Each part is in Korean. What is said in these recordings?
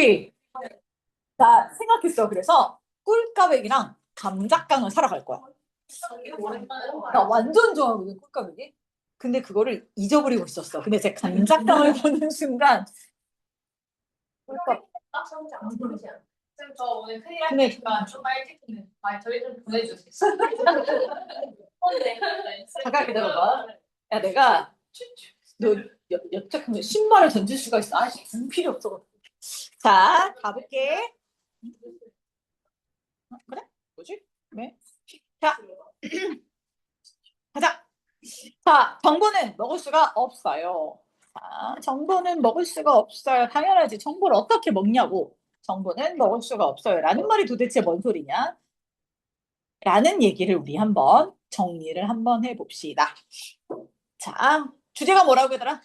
그치? 나 생각했어. 그래서 꿀까베기랑 감자깡을 사러 갈 거야. 나 완전 좋아하거든, 꿀까베기. 근데 그거를 잊어버리고 있었어. 근데 제 감자깡을 보는 순간 꿀까 쌤, 저 오늘 큰일 근데 났으니까 좀 빨리 찍히는 저희 좀 보내주세요. 잠깐 기다려봐. 야, 내가 너 여차하면 신발을 던질 수가 있어. 아, 필요 없어. 자, 가볼게. 그래? 뭐지? 왜? 자, 가자. 자, 정보는 먹을 수가 없어요. 자, 정보는 먹을 수가 없어요. 당연하지. 정보를 어떻게 먹냐고. 정보는 먹을 수가 없어요. 라는 말이 도대체 뭔 소리냐? 라는 얘기를 우리 한번 정리를 한번 해봅시다. 자, 주제가 뭐라고 하더라?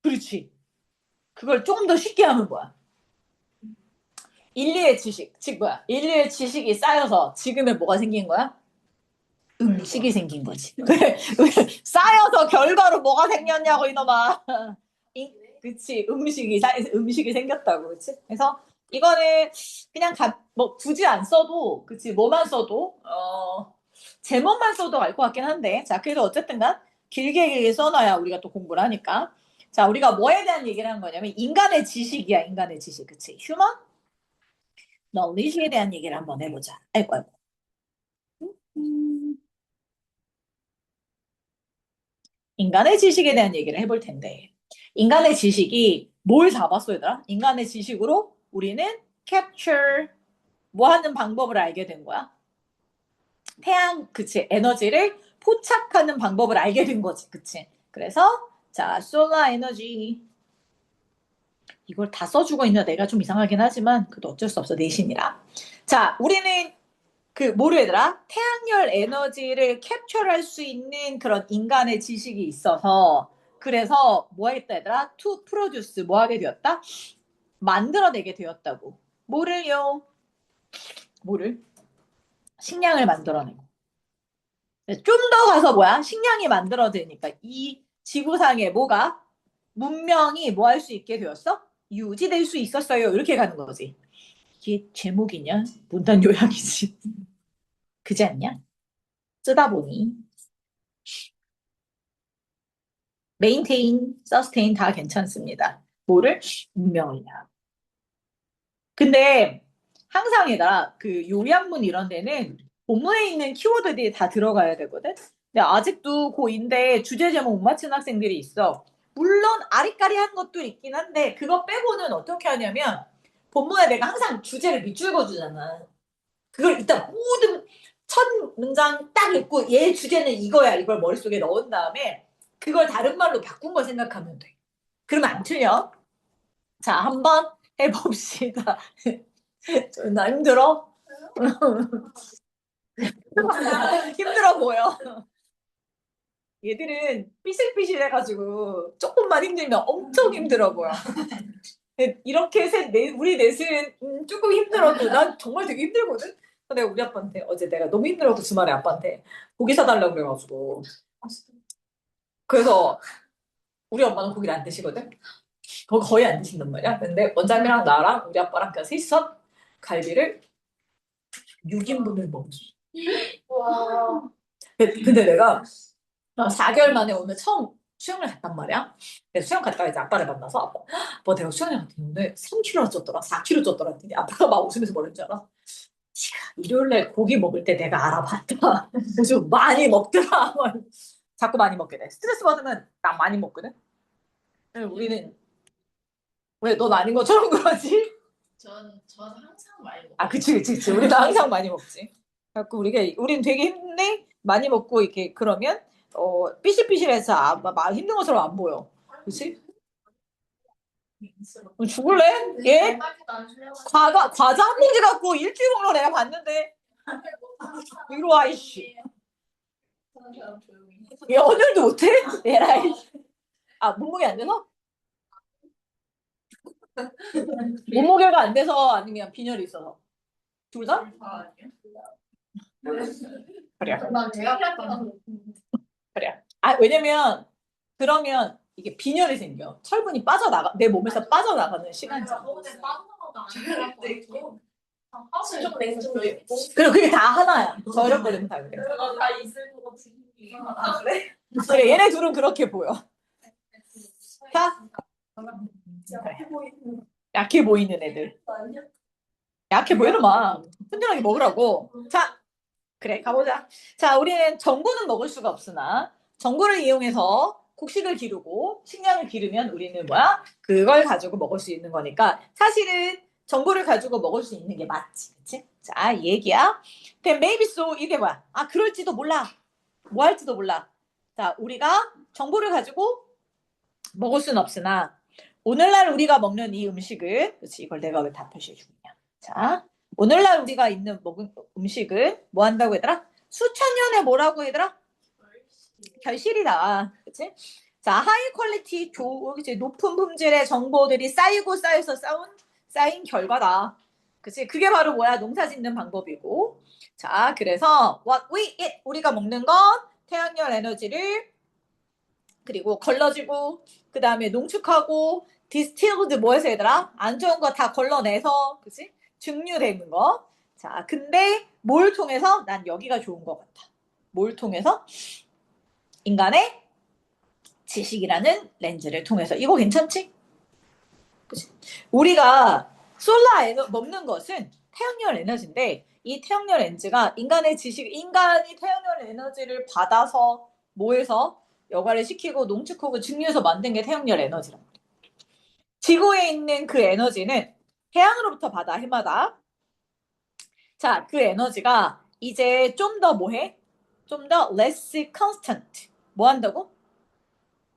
그렇지. 그걸 조금 더 쉽게 하면 뭐야? 인류의 지식, 즉 뭐야? 인류의 지식이 쌓여서 지금의 뭐가 생긴 거야? 음식이 생긴 거지. 왜 쌓여서 결과로 뭐가 생겼냐고 이놈아. 그치, 음식이 생겼다고, 그치? 그래서 이거는 그냥 뭐 굳이 안 써도, 그치, 뭐만 써도 제목만 써도 알 것 같긴 한데, 자, 그래도 어쨌든간 길게 써놔야 우리가 또 공부를 하니까. 자, 우리가 뭐에 대한 얘기를 하는 거냐면 인간의 지식이야, 인간의 지식, 그치? 휴먼 knowledge에 대한 얘기를 한번 해보자. 아이고, 아이고. 음, 인간의 지식에 대한 얘기를 해볼 텐데, 인간의 지식이 뭘 잡았어, 얘들아? 인간의 지식으로 우리는 capture, 뭐 하는 방법을 알게 된 거야? 그치, 에너지를 포착하는 방법을 알게 된 거지, 그치? 그래서, 자, 솔라 에너지. 이걸 다 써주고 있는 내가 좀 이상하긴 하지만, 그래도 어쩔 수 없어, 내신이라. 자, 우리는 뭐를 얘들아? 태양열 에너지를 캡처할 수 있는 그런 인간의 지식이 있어서, 그래서 뭐 하겠다, 얘들아? to produce, 뭐 하게 되었다? 만들어내게 되었다고. 뭐를요? 뭐를? 식량을 만들어내고. 좀 더 가서 뭐야? 식량이 만들어지니까 이 지구상에 뭐가? 문명이 뭐 할 수 있게 되었어? 유지될 수 있었어요. 이렇게 가는 거지. 이게 제목이냐? 문단 요약이지. 그지 않냐? 쓰다 보니. 메인테인, 서스테인 다 괜찮습니다. 뭐를? 문명을요. 근데 항상에다 그 요약문 이런 데는 본문에 있는 키워드들이 다 들어가야 되거든. 근데 아직도 고2인데 주제 제목 못 맞히는 학생들이 있어. 물론 아리까리한 것도 있긴 한데 그거 빼고는 어떻게 하냐면 본문에 내가 항상 주제를 밑줄 그어주잖아. 그걸 일단 모든 첫 문장 딱 읽고 얘 주제는 이거야 이걸 머릿속에 넣은 다음에 그걸 다른 말로 바꾼 거 생각하면 돼. 그러면 안 틀려. 자, 한번 해봅시다. 나 힘들어? 힘들어 보여. 얘들은 삐실삐실해가지고 조금만 힘들면 엄청 힘들어 보여. 이렇게 우리 넷은 조금 힘들어도 난 정말 되게 힘들거든? 근데 우리 아빠한테 어제 내가 너무 힘들어서 주말에 아빠한테 고기 사달라고 그래가지고 그래서 우리 엄마는 고기를 안 드시거든? 거의 안 드신단 말이야. 근데 원장님이랑 나랑 우리 아빠랑 그냥 셋이서 갈비를 6인분을 먹었어. 와. 근데 내가 4개월 만에 오늘 처음 수영을 갔단 말이야. 그래서 수영 갔다가 이제 아빠를 만나서 아빠 내가 수영을 갔는데 3kg 쪘더라, 4kg 쪘더라 했더니 아빠가 막 웃으면서 뭐랬지 알아? 일요일날 고기 먹을 때 내가 알아봤다. 그래서 많이 먹더라. 자꾸 많이 먹게 돼. 스트레스 받으면 나 많이 먹거든. 우리는 왜 넌 아닌 것처럼 그러지? 전 항상 많이 먹어요. 아, 그치. 우리는 항상 많이 먹지. 그래갖고 우린 되게 힘내 많이 먹고 이렇게 그러면 삐실삐실해서 힘든 것처럼 안 보여. 그치? 죽을래? 얘 과자 한 봉지 갖고 일주일 먹는 거 내가 봤는데 이리 와 이씨. 얘 오늘도 못해? 에라이. 아, 몸무게 안 돼서? 몸무게가 안 돼서 아니면 빈혈이 있어서? 둘 다? 그래. 난 제가 생각하는 그래. 아, 왜냐면 그러면 이게 빈혈이 생겨. 철분이 빠져나가 내 몸에서 빠져나가는 시간이잖아. 저번에 빠져나가도 안 되고 수족 냉증도 있고. 그리고 그게 다 하나야. 저혈거리면 다 그래. 다 있을 것 같은 아, 그래? 그래, 얘네 둘은 그렇게 보여. 자, 약해 보이는 약해 보이는 애들. 거 아니야? 약해 보이는 막 튼튼하게 먹으라고. 자, 그래, 가보자. 자, 우리는 전구는 먹을 수가 없으나 전구를 이용해서 곡식을 기르고 식량을 기르면 우리는 뭐야? 그걸 가지고 먹을 수 있는 거니까 사실은 전구를 가지고 먹을 수 있는 게 맞지. 그치? 자, 이 얘기야. Then maybe so 이게 뭐야? 아, 그럴지도 몰라. 뭐 할지도 몰라. 자, 우리가 정보를 가지고 먹을 수는 없으나 오늘날 우리가 먹는 이 음식은 그렇지 이걸 내가 왜 다 표시해 주냐. 자, 오늘날 우리가 있는 먹은 음식은 뭐 한다고 얘들아? 수천 년에 뭐라고 얘들아? 결실이다. 그치? 자, 하이 퀄리티 그치? 높은 품질의 정보들이 쌓이고 쌓여서 쌓인 결과다. 그치? 그게 바로 뭐야? 농사 짓는 방법이고. 자, 그래서 what we eat 우리가 먹는 건 태양열 에너지를 그리고 걸러지고 그 다음에 농축하고 디스틸드 뭐해서 얘들아? 안 좋은 거 다 걸러내서 그치? 증류되는 거. 자, 근데 뭘 통해서? 난 여기가 좋은 것 같아. 뭘 통해서? 인간의 지식이라는 렌즈를 통해서. 이거 괜찮지? 그치? 우리가 먹는 것은 태양열 에너지인데 이 태양열 렌즈가 인간이 태양열 에너지를 받아서 뭐해서 여과를 시키고 농축하고 증류해서 만든 게 태양열 에너지란 말이야. 지구에 있는 그 에너지는 태양으로부터 받아 해마다. 자, 그 에너지가 이제 좀 더 뭐해? 좀 더 less constant. 뭐 한다고?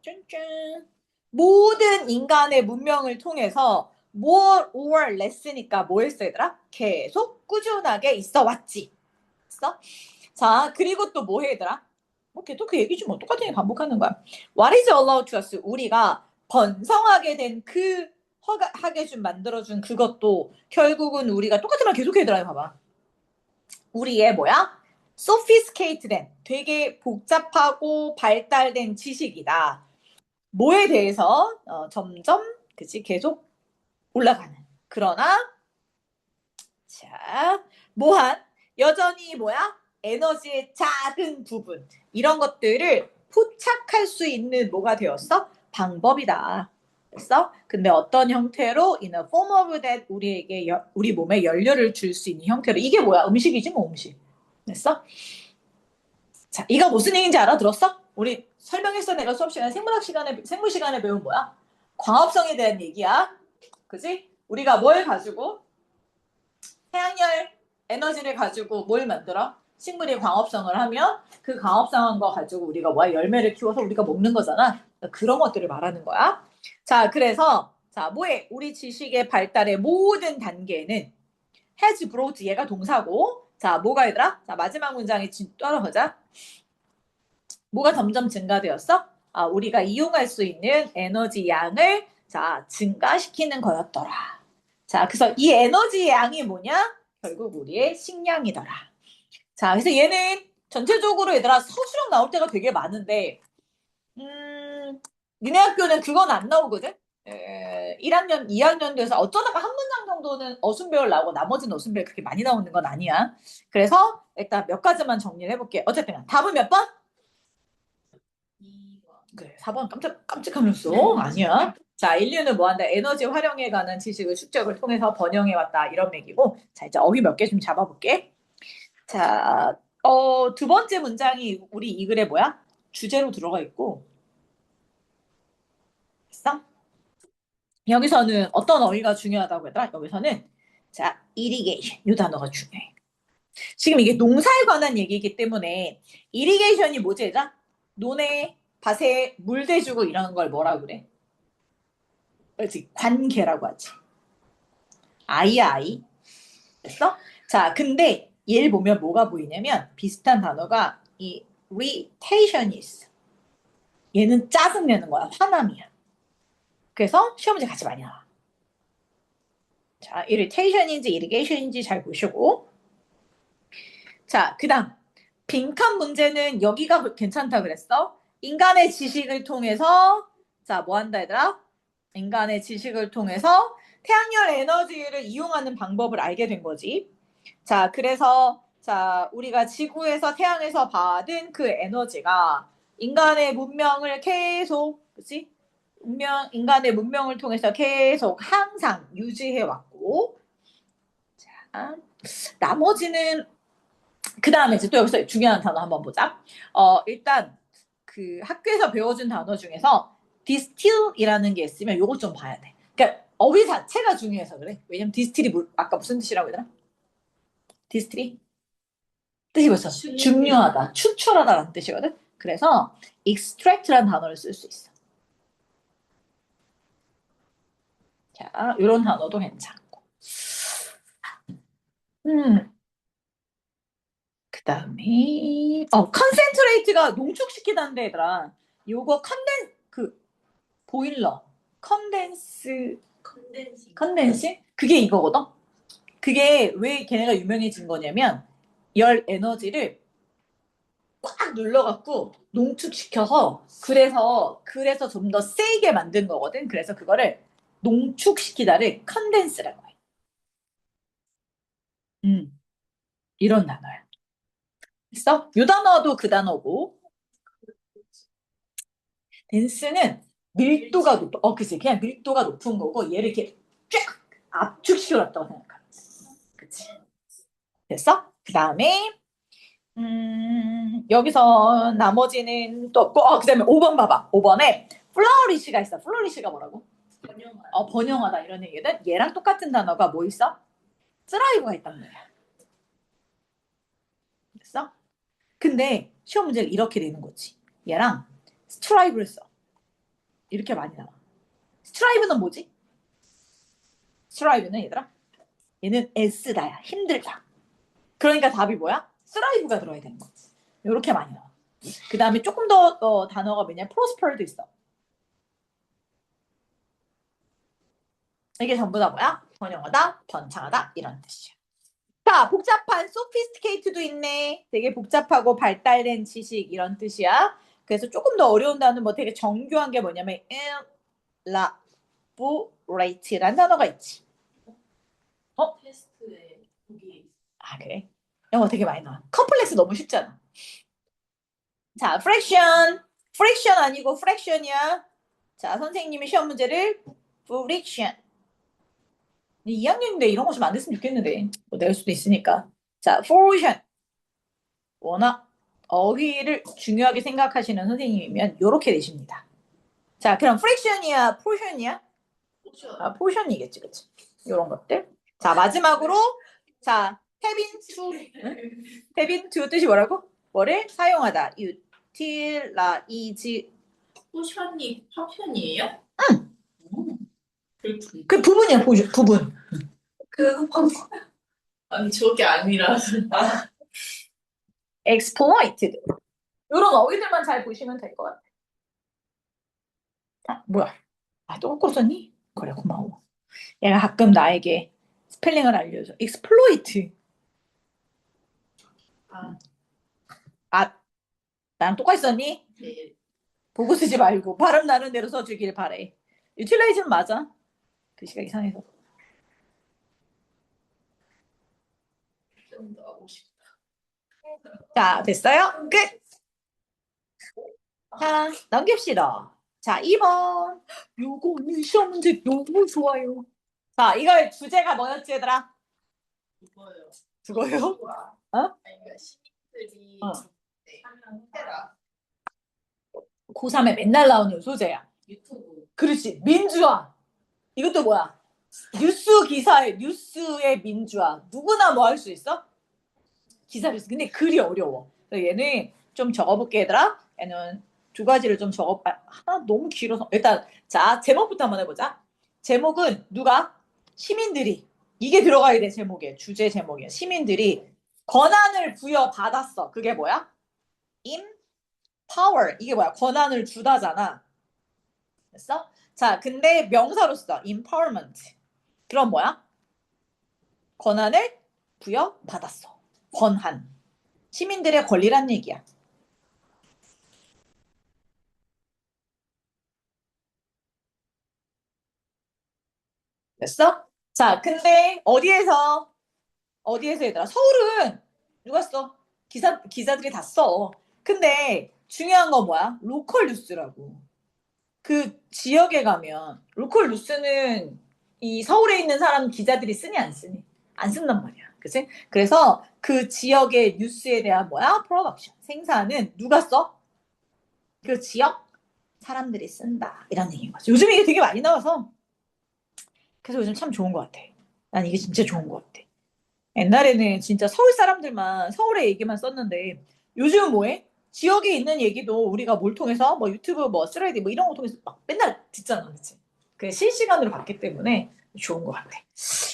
짠짠. 모든 인간의 문명을 통해서 more or less니까 뭐 했어 얘들아? 계속 꾸준하게 있어 왔지. 있어? 자, 그리고 또 뭐 해 얘들아? 뭐 걔도 그 얘기 좀 똑같은 게 반복하는 거야. What is allowed to us? 우리가 번성하게 된 그 하게 좀 만들어준 그것도 결국은 우리가 똑같은 말 계속 해더라. 봐봐. 우리의 뭐야? sophisticated된 되게 복잡하고 발달된 지식이다. 뭐에 대해서 점점 그치 계속 올라가는. 그러나 자, 뭐한 여전히 뭐야? 에너지의 작은 부분 이런 것들을 포착할 수 있는 뭐가 되었어? 방법이다. 됐어? 근데 어떤 형태로 in a form of that 우리에게 우리 몸에 연료를 줄 수 있는 형태로 이게 뭐야? 음식이지 뭐 음식. 됐어? 자, 이거 무슨 얘기인지 알아들었어? 우리 설명했어 내가 수업 시간에 생물 시간에 배운 뭐야? 광합성에 대한 얘기야. 그지? 우리가 뭘 가지고 태양열 에너지를 가지고 뭘 만들어? 식물이 광합성을 하면 그 광합성한 거 가지고 우리가 뭐야? 열매를 키워서 우리가 먹는 거잖아. 그런 것들을 말하는 거야. 자, 그래서 자, 뭐해? 우리 지식의 발달의 모든 단계는 has brought 얘가 동사고 자, 뭐가 얘들아? 자, 마지막 문장에 따라가자. 뭐가 점점 증가되었어? 아, 우리가 이용할 수 있는 에너지 양을 자, 증가시키는 거였더라. 자, 그래서 이 에너지 양이 뭐냐? 결국 우리의 식량이더라. 자, 그래서 얘는 전체적으로 얘들아 서술형 나올 때가 되게 많은데, 니네 학교는 그건 안 나오거든? 1학년, 2학년 돼서 어쩌다가 한 문장 정도는 어순배열 나오고 나머지는 어순배열 그렇게 많이 나오는 건 아니야. 그래서 일단 몇 가지만 정리를 해볼게. 어쨌든 답은 몇 번? 그래, 4번 깜찍하면서 아니야. 자, 인류는 뭐한다? 에너지 활용에 관한 지식을 축적을 통해서 번영해왔다. 이런 얘기고. 자, 이제 어휘 몇 개 좀 잡아볼게. 자, 두 번째 문장이 우리 이 글에 뭐야? 주제로 들어가 있고. 됐어? 여기서는 어떤 어휘가 중요하다고 했더라? 여기서는 자, irrigation 이 단어가 중요해. 지금 이게 농사에 관한 얘기이기 때문에 irrigation이 뭐지, 얘들아? 논에 밭에 물 대주고 이런 걸 뭐라 그래? 그렇지, 관계라고 하지. 아이야, 아이. 됐어? 자, 근데 얘를 보면 뭐가 보이냐면 비슷한 단어가 이 irritation이 있어. 얘는 짜증내는 거야. 화남이야. 그래서 시험 문제 같이 많이 나와. 자, irritation인지 irrigation인지 잘 보시고. 자, 그 다음 빈칸 문제는 여기가 괜찮다 그랬어. 인간의 지식을 통해서 자, 뭐 한다 얘들아? 인간의 지식을 통해서 태양열 에너지를 이용하는 방법을 알게 된 거지. 자, 그래서 자, 우리가 지구에서 태양에서 받은 그 에너지가 인간의 문명을 계속, 그치? 인간의 문명을 통해서 계속 항상 유지해 왔고, 자, 나머지는 그 다음에 이제 또 여기서 중요한 단어 한번 보자. 일단 그 학교에서 배워준 단어 중에서 distill이라는 게 있으면 요걸 좀 봐야 돼. 그러니까 어휘 자체가 중요해서 그래. 왜냐면 디스틸이 아까 무슨 뜻이라고 했더라? 디스틸이? 뜻이 벌써 중요하다, 추출하다라는 뜻이거든. 그래서 extract라는 단어를 쓸 수 있어. 자, 이런 단어도 괜찮고. 그 다음에 컨센트레이트가 농축시키다는데 얘들아. 요거 보일러 컨덴스 그게 이거거든. 그게 왜 걔네가 유명해진 거냐면 열 에너지를 꽉 눌러갖고 농축시켜서 그래서 좀 더 세게 만든 거거든. 그래서 그거를 농축시키다를 컨덴스라고 해. 이런 단어야. 됐어? 요 단어도 그 단어고. 덴스는 밀도가 그치. 그냥 밀도가 높은 거고 얘를 이렇게 쫙 압축시켜놨다고 생각하면 돼. 그치. 됐어? 그 다음에 여기서 나머지는 또 없고, 그 다음에 5번 봐봐. 5번에 플러리시가 있어. 플러리시가 뭐라고? 번영하다 이런 얘기든. 얘랑 똑같은 단어가 뭐 있어? 스라이브가 있단 말이야. 됐어? 근데 시험 문제가 이렇게 되는 거지. 얘랑 스트라이브를 써. 이렇게 많이 나와. 스트라이브는 뭐지? 스트라이브는 얘들아, 얘는 애쓰다야. 힘들다. 그러니까 답이 뭐야? 스트라이브가 들어야 되는 거지. 이렇게 많이 나와. 그 다음에 조금 더 단어가 뭐냐? 프로스퍼도 있어. 이게 전부 다 뭐야? 번영하다, 번창하다 이런 뜻이야. 자, 복잡한 sophisticated도 있네. 되게 복잡하고 발달된 지식 이런 뜻이야. 그래서 조금 더 어려운 단어는 뭐 되게 정교한 게 뭐냐면 elaborate라는 단어가 있지. 테스트에 거기 아, 그래? 영어 되게 많이 나와. 컴플렉스 너무 쉽잖아. 자, 프랙션 아니고 프랙션이야. 자, 선생님이 시험 문제를 프릭션. 2학년인데 이런 거 좀 안 됐으면 좋겠는데. 뭐 낼 수도 있으니까. 자, 프로션. 워낙 어휘를 중요하게 생각하시는 선생님이면 이렇게 되십니다. 자, 그럼 프랙션이야, 포션이야? 아, 포션이겠지, 그치? 이런 것들. 자, 마지막으로 자, have into 뜻이 뭐라고? 뭐를 사용하다. utilize. 포션이 파편이에요? 응. 그렇군. 그 부분이야, 부분. 그 방법. 아니 저게 아니라 exploited. 이런 어휘들만 잘 보시면 될 것 같아. 아, 뭐야? 아, 또 거꾸로 썼니? 그래, 고마워. 얘가 가끔 나에게 스펠링을 알려줘. exploit. 아, 나랑 똑같이 썼니? 네. 보고 쓰지 말고 발음 나는 대로 써주길 바래. utilize는 맞아. 글씨가 이상해서. 좀 더 하고 싶다. 자, 됐어요? 끝! 자, 넘깁시다. 자, 2번. 요거 오늘 시험 문제 너무 좋아요. 자, 이걸 주제가 뭐였지, 얘들아? 그거요. 그거요? 어? 어? 아니 그러니까 시민들이 어. 네. 해라. 고3에 맨날 나오는 소재야. 유튜브. 그렇지. 민주화. 이것도 뭐야? 뉴스의 민주화. 누구나 뭐 할 수 있어? 기사를 써. 근데 글이 어려워. 그래서 얘는 좀 적어볼게, 얘들아. 얘는 두 가지를 좀 하나 너무 길어서. 일단, 자, 제목부터 한번 해보자. 제목은 누가? 시민들이. 이게 들어가야 돼, 제목에. 주제 제목에. 시민들이 권한을 부여받았어. 그게 뭐야? empower. 이게 뭐야? 권한을 주다잖아. 됐어? 자, 근데 명사로 써. empowerment. 그럼 뭐야? 권한을 부여받았어. 권한. 시민들의 권리란 얘기야. 됐어? 자, 근데 어디에서 얘들아? 서울은 누가 써? 기자들이 다 써. 근데 중요한 건 뭐야? 로컬 뉴스라고. 그 지역에 가면 로컬 뉴스는 이 서울에 있는 사람 기자들이 쓰니 안 쓰니? 안 쓴단 말이야. 그치? 그래서 그 지역의 뉴스에 대한 뭐야? 프로덕션. 생산은 누가 써? 그 지역 사람들이 쓴다. 이런 얘기인 거지. 요즘 이게 되게 많이 나와서 그래서 요즘 참 좋은 것 같아. 난 이게 진짜 좋은 것 같아. 옛날에는 진짜 서울 사람들만 서울의 얘기만 썼는데 요즘은 뭐해? 지역에 있는 얘기도 우리가 뭘 통해서 뭐 유튜브 뭐 스레디 뭐 이런 거 통해서 막 맨날 듣잖아, 그치? 그게 실시간으로 봤기 때문에 좋은 것 같아.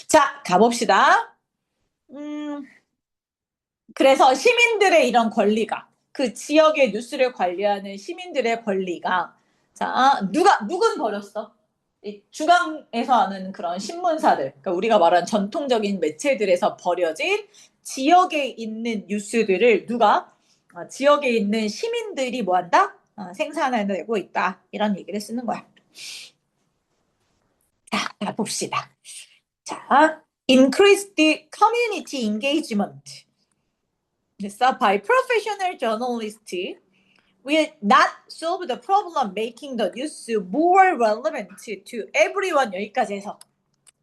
자, 가봅시다. 음, 그래서 시민들의 이런 권리가 그 지역의 뉴스를 관리하는 시민들의 권리가 자, 누군 버렸어? 이 중앙에서 하는 그런 신문사들, 그러니까 우리가 말하는 전통적인 매체들에서 버려진 지역에 있는 뉴스들을 지역에 있는 시민들이 뭐 한다? 생산해내고 있다. 이런 얘기를 쓰는 거야. 자, 봅시다. 자, increase the community engagement. 됐어? By professional journalists will not solve the problem making the news more relevant to everyone. 여기까지 해서.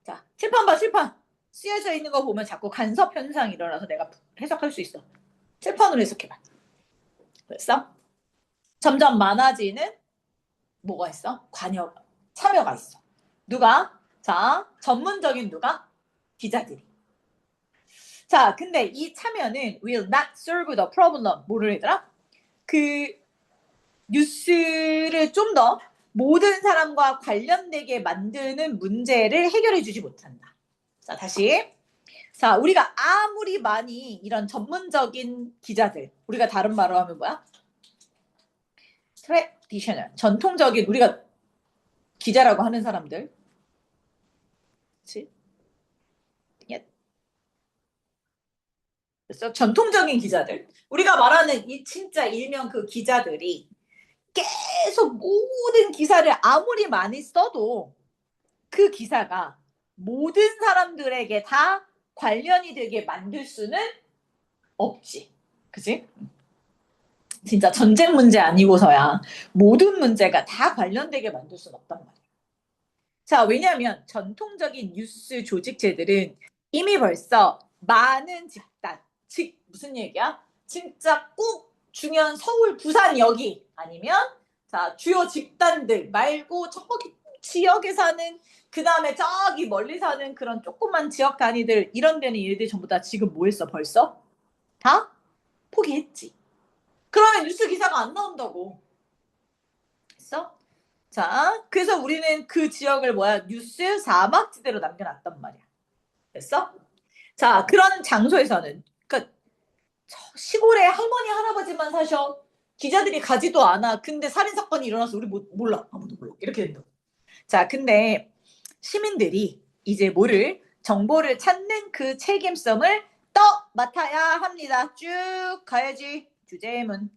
자, 칠판 봐, 칠판. 쓰여져 있는 거 보면 자꾸 간섭 현상이 일어나서 내가 해석할 수 있어. 칠판으로 해석해봐. 됐어? 점점 많아지는 뭐가 있어? 참여가 있어. 누가? 자, 전문적인 누가? 기자들이. 자, 근데 이 참여는 will not solve the problem. 뭐를 얘들아? 그 뉴스를 좀 더 모든 사람과 관련되게 만드는 문제를 해결해 주지 못한다. 자, 다시. 자, 우리가 아무리 많이 이런 전문적인 기자들, 우리가 다른 말로 하면 뭐야? 트래디셔널, 전통적인 우리가 기자라고 하는 사람들. 그치? 그래서 전통적인 기자들. 우리가 말하는 이 진짜 일명 그 기자들이 계속 모든 기사를 아무리 많이 써도 그 기사가 모든 사람들에게 다 관련이 되게 만들 수는 없지. 그치? 진짜 전쟁 문제 아니고서야 모든 문제가 다 관련되게 만들 수는 없단 말이야. 자, 왜냐하면 전통적인 뉴스 조직체들은 이미 벌써 많은 집단, 즉 무슨 얘기야? 진짜 꼭 중요한 서울, 부산 여기 아니면 자 주요 집단들 말고 저기 지역에 사는 그 다음에 저기 멀리 사는 그런 조그만 지역 단위들 이런 데는 얘들 전부 다 지금 뭐 했어 벌써? 다 포기했지. 그러면 뉴스 기사가 안 나온다고. 했어? 자, 그래서 우리는 그 지역을 뭐야? 뉴스 사막지대로 남겨놨단 말이야. 됐어? 자, 그런 장소에서는, 그러니까 시골에 할머니, 할아버지만 사셔. 기자들이 가지도 않아. 근데 살인사건이 일어나서 우리 몰라. 아무도 몰라. 이렇게 된다. 자, 근데 시민들이 이제 정보를 찾는 그 책임성을 맡아야 합니다. 쭉 가야지. 주제문.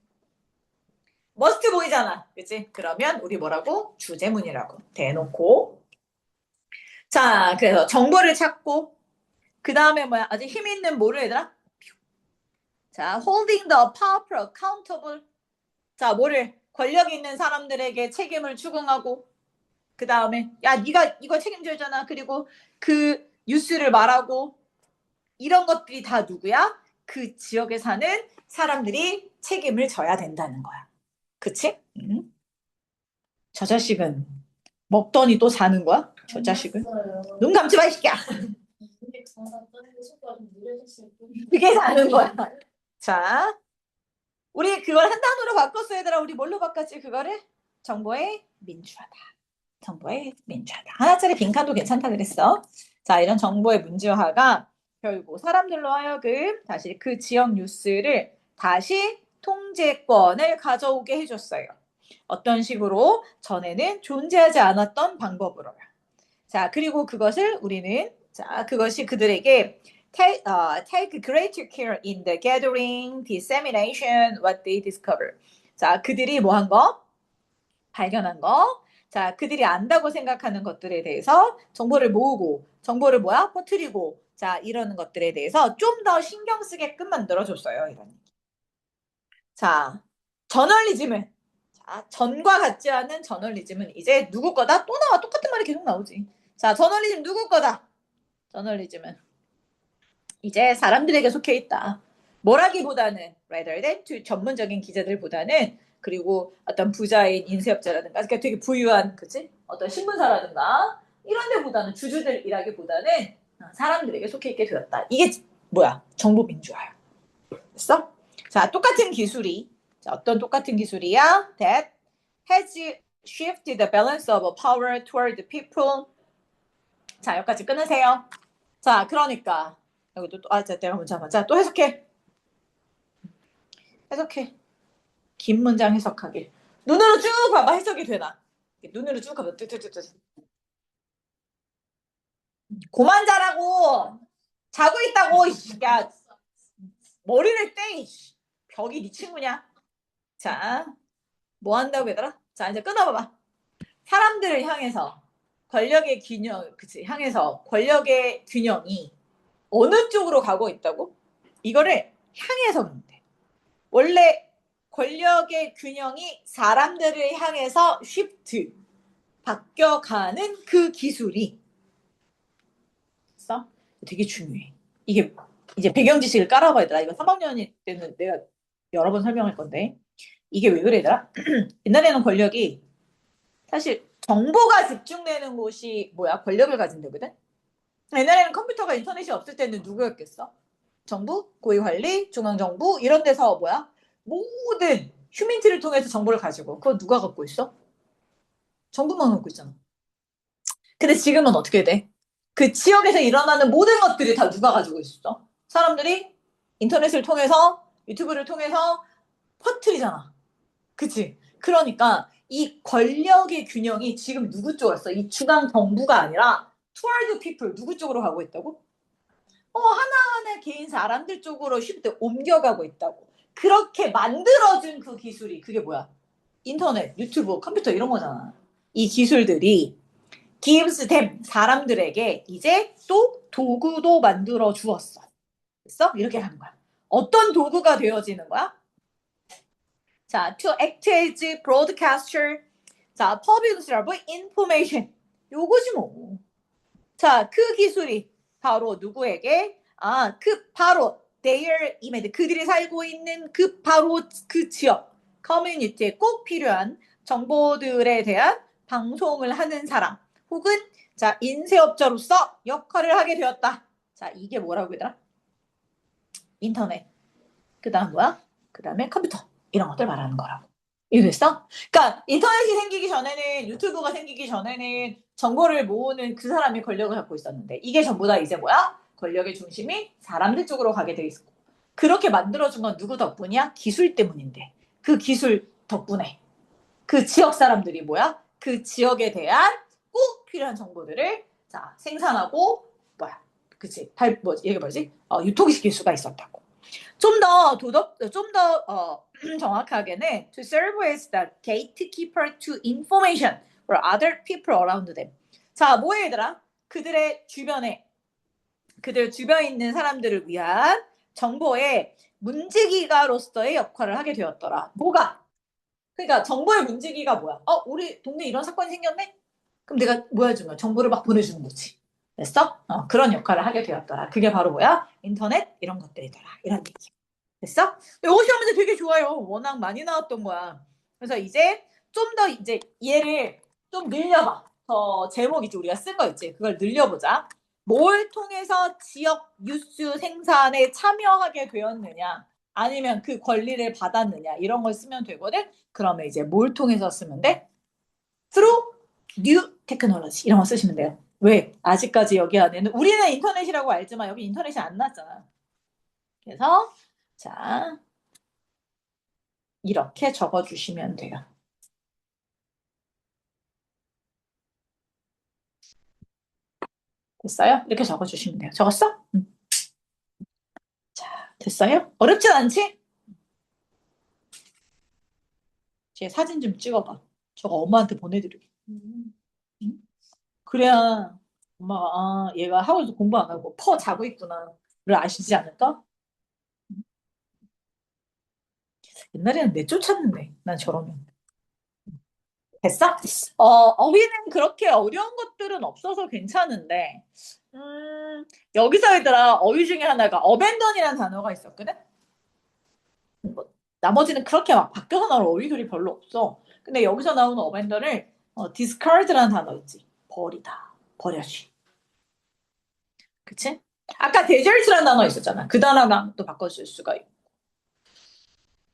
머스트 보이잖아. 그치? 그러면 우리 뭐라고? 주제문이라고 대놓고. 자, 그래서 정보를 찾고, 그 다음에 뭐야? 아주 힘 있는 뭐를 얘들아? 자, holding the powerful accountable. 자, 권력 있는 사람들에게 책임을 추궁하고, 그 다음에, 야, 네가 이거 책임져야잖아. 그리고 그 뉴스를 말하고, 이런 것들이 다 누구야? 그 지역에 사는 사람들이 책임을 져야 된다는 거야. 그치? 저 자식은 먹더니 또 사는 거야? 저 자식은? 눈 감지 마, 이 새끼야. 그게 사는 거야. 자, 우리 그걸 한 단어로 바꿨어, 얘들아. 우리 뭘로 바꿨지, 그거를? 정보의 민주화다. 정보의 민주화다. 하나짜리 빈칸도 괜찮다 그랬어. 자, 이런 정보의 민주화가 결국 사람들로 하여금 다시 그 지역 뉴스를 다시 통제권을 가져오게 해줬어요. 어떤 식으로? 전에는 존재하지 않았던 방법으로요. 자, 그리고 그것을 우리는 그것이 그들에게 take greater care in the gathering, dissemination, what they discover. 자, 그들이 뭐 한 거? 발견한 거. 자, 그들이 안다고 생각하는 것들에 대해서 정보를 모으고, 정보를 뭐야? 퍼뜨리고, 자, 이러는 것들에 대해서 좀 더 신경 쓰게끔 만들어줬어요. 이런. 자, 저널리즘은, 자, 전과 같지 않은 저널리즘은 이제 누구 거다? 또 나와. 똑같은 말이 계속 나오지. 자, 저널리즘 누구 거다? 저널리즘은 이제 사람들에게 속해 있다. 뭐라기보다는 rather than to 전문적인 기자들보다는 그리고 어떤 부자인 인쇄업자라든가 그러니까 되게 부유한 그치? 어떤 신문사라든가 이런 데보다는 주주들이라기보다는 사람들에게 속해 있게 되었다. 이게 뭐야? 정보민주화야. 됐어? 자, 똑같은 기술이 자, 어떤 똑같은 기술이야? That has shifted the balance of power toward the people. 자, 여기까지 끊으세요. 자, 그러니까 여기도 또 자, 내가 먼저 한번 자, 또 해석해. 해석해. 긴 문장 해석하기. 눈으로 쭉 봐봐. 해석이 되나? 눈으로 쭉 봐봐. 뜨뜨뜨뜨. 고만 자라고. 자고 있다고. 야, 머리를 떼. 벽이 네 친구냐? 자, 뭐 한다고 얘들아? 자, 이제 끊어봐봐. 사람들을 향해서 권력의 균형, 그치? 향해서 권력의 균형이 어느 쪽으로 가고 있다고? 이거를 향해서 보는데. 원래 권력의 균형이 사람들을 향해서 쉬프트, 바뀌어가는 그 기술이 있어? 되게 중요해. 이게 이제 배경 지식을 깔아봐야 되라. 이거 3학년 때는 내가 여러 번 설명할 건데 이게 왜 그래더라? 옛날에는 권력이 사실 정보가 집중되는 곳이 뭐야? 권력을 가진 데거든? 옛날에는 컴퓨터가 인터넷이 없을 때는 누구였겠어? 정부, 고위관리, 중앙정부 이런 데서 뭐야? 모든 휴민트를 통해서 정보를 가지고 그거 누가 갖고 있어? 정부만 갖고 있잖아. 근데 지금은 어떻게 돼? 그 지역에서 일어나는 모든 것들이 다 누가 가지고 있어? 사람들이 인터넷을 통해서 유튜브를 통해서 퍼뜨리잖아. 그치? 그러니까 이 권력의 균형이 지금 누구 쪽으로 써? 이 중앙 정부가 아니라 toward people 누구 쪽으로 가고 있다고? 하나하나 개인 사람들 쪽으로 쉽게 옮겨가고 있다고. 그렇게 만들어준 그 기술이 그게 뭐야? 인터넷, 유튜브, 컴퓨터 이런 거잖아. 이 기술들이 gives them 사람들에게 이제 또 도구도 만들어 주었어. 됐어? 이렇게 하는 거야. 어떤 도구가 되어지는 거야? 자, to act as broadcaster. 자, public of information. 요거지 뭐. 자, 그 기술이 바로 누구에게? 바로 their immediate 그들이 살고 있는 그 바로 그 지역 커뮤니티에 꼭 필요한 정보들에 대한 방송을 하는 사람 혹은 자 인쇄업자로서 역할을 하게 되었다. 자, 이게 뭐라고 얘들아? 인터넷. 그다음 뭐야? 그다음에 컴퓨터 이런 것들 말하는 거라고. 이해됐어? 그러니까 인터넷이 생기기 전에는 유튜브가 생기기 전에는 정보를 모으는 그 사람이 권력을 갖고 있었는데 이게 전부 다 이제 뭐야? 권력의 중심이 사람들 쪽으로 가게 돼 있고 그렇게 만들어준 건 누구 덕분이야? 기술 때문인데 그 기술 덕분에 그 지역 사람들이 뭐야? 그 지역에 대한 꼭 필요한 정보들을 자 생산하고 뭐야? 그치? 얘가 뭐지? 유통시킬 수가 있었다고. 좀 더 정확하게는 to serve as the gatekeeper to information for other people around them. 자, 뭐야 얘들아? 그들 주변에 있는 사람들을 위한 정보의 문지기가로서의 역할을 하게 되었더라. 뭐가? 그러니까 정보의 문지기가 뭐야? 우리 동네 이런 사건이 생겼네? 그럼 내가 뭐 해주는 거야? 정보를 막 보내주는 거지. 됐어? 그런 역할을 하게 되었더라. 그게 바로 뭐야? 인터넷 이런 것들이더라. 이런 얘기. 됐어? 이거 시험 문제 되게 좋아요. 워낙 많이 나왔던 거야. 그래서 이제 좀 더 이제 얘를 좀 늘려봐. 제목 이제 우리가 쓴 거 있지. 그걸 늘려보자. 뭘 통해서 지역 뉴스 생산에 참여하게 되었느냐. 아니면 그 권리를 받았느냐. 이런 걸 쓰면 되거든. 그러면 이제 뭘 통해서 쓰면 돼? through new technology. 이런 거 쓰시면 돼요. 왜? 아직까지 여기 안에는 우리는 인터넷이라고 알지만 여기 인터넷이 안 났잖아. 그래서 자, 이렇게 적어주시면 돼요. 됐어요? 이렇게 적어주시면 돼요. 적었어? 됐어요? 어렵진 않지? 제 사진 좀 찍어봐. 저거 엄마한테 보내드릴게. 응? 그래야 엄마가 아 얘가 학원에서 공부 안 하고 퍼 자고 있구나를 아시지 않을까? 옛날에는 내쫓았는데 난 저러면. 됐어? 어휘는 그렇게 어려운 것들은 없어서 괜찮은데, 여기서 얘들아, 어휘 중에 하나가 어벤던이라는 단어가 있었거든? 뭐, 나머지는 그렇게 막 바뀌어서 나올 어휘들이 별로 없어. 근데 여기서 나오는 어벤던을, discard라는 단어 있지. 버리다. 버려지. 그치? 아까 desert라는 단어 있었잖아. 그 단어랑 또 바꿔줄 수가 있고.